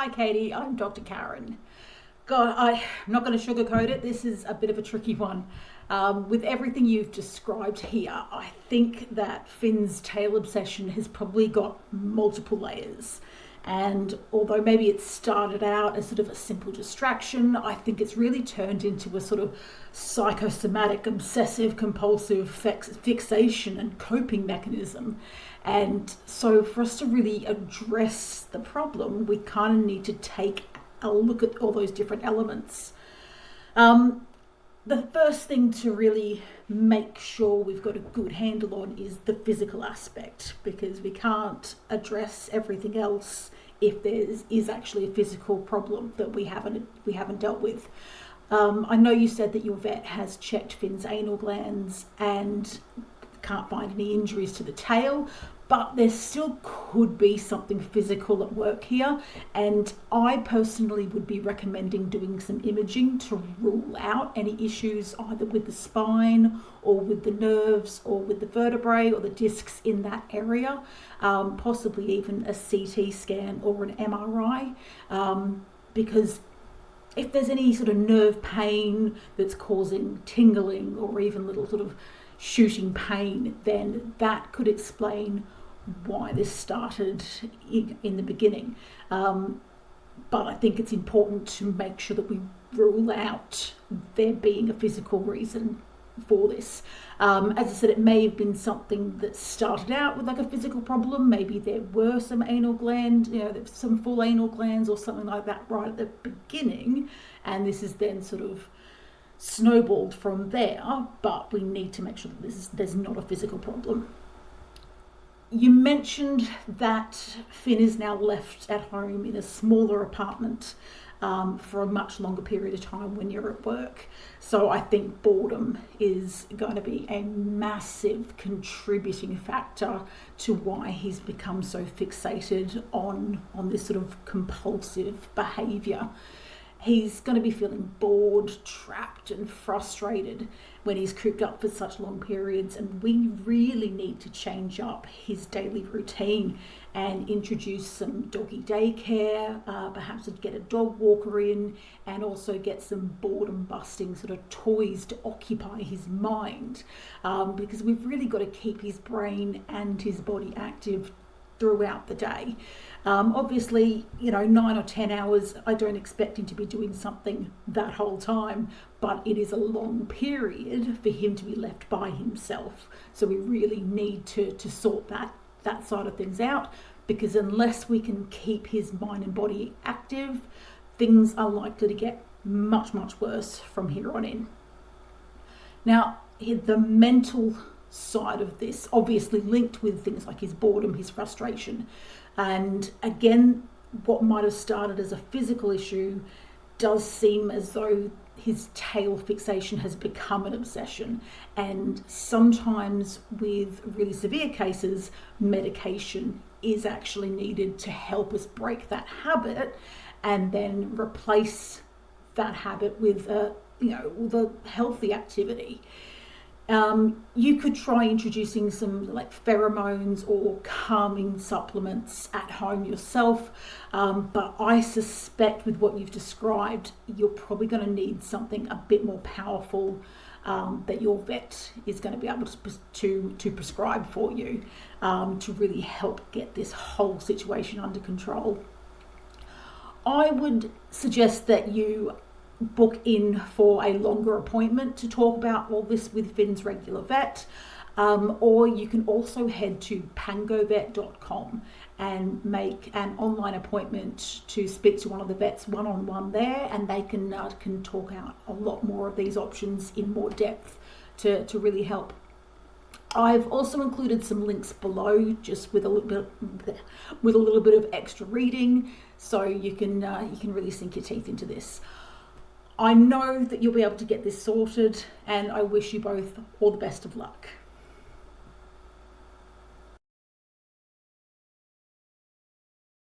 Hi Katie, I'm Dr. Karen. God, I'm not going to sugarcoat it. This is a bit of a tricky one. With everything you've described here, I think that Finn's tail obsession has probably got multiple layers. And although maybe it started out as sort of a simple distraction, I think it's really turned into a sort of psychosomatic, obsessive, compulsive fixation and coping mechanism. And so for us to really address the problem, we kind of need to take a look at all those different elements. The first thing to really make sure we've got a good handle on is the physical aspect, because we can't address everything else if there is actually a physical problem that we haven't dealt with. I know you said that your vet has checked Finn's anal glands and can't find any injuries to the tail, but there still could be something physical at work here, and I personally would be recommending doing some imaging to rule out any issues either with the spine or with the nerves or with the vertebrae or the discs in that area, possibly even a CT scan or an MRI, because if there's any sort of nerve pain that's causing tingling or even little sort of shooting pain, then that could explain why this started in the beginning. But I think it's important to make sure that we rule out there being a physical reason for this. As I said, it may have been something that started out with like a physical problem. Maybe there were some anal glands, some full anal glands or something like that right at the beginning, and this is then sort of snowballed from there, but we need to make sure that there's not a physical problem. You mentioned that Finn is now left at home in a smaller apartment for a much longer period of time when you're at work. So I think boredom is going to be a massive contributing factor to why he's become so fixated on this sort of compulsive behaviour. He's going to be feeling bored, trapped and frustrated when he's cooped up for such long periods, and we really need to change up his daily routine and introduce some doggy daycare, perhaps get a dog walker in, and also get some boredom busting sort of toys to occupy his mind, because we've really got to keep his brain and his body active throughout the day. Obviously, 9 or 10 hours, I don't expect him to be doing something that whole time, but it is a long period for him to be left by himself. So we really need to sort that side of things out, because unless we can keep his mind and body active, things are likely to get much, much worse from here on in. Now, the mental side of this obviously linked with things like his boredom, his frustration, and again, what might have started as a physical issue does seem as though his tail fixation has become an obsession, and sometimes with really severe cases, medication is actually needed to help us break that habit and then replace that habit with a healthy activity. You could try introducing some like pheromones or calming supplements at home yourself, but I suspect with what you've described, you're probably going to need something a bit more powerful that your vet is going to be able to prescribe for you to really help get this whole situation under control. I would suggest that you book in for a longer appointment to talk about all this with Finn's regular vet, or you can also head to pangovet.com and make an online appointment to speak to one of the vets one-on-one there, and they can talk out a lot more of these options in more depth to really help. I've also included some links below, just with a little bit of extra reading, so you can really sink your teeth into this. I know that you'll be able to get this sorted, and I wish you both all the best of luck.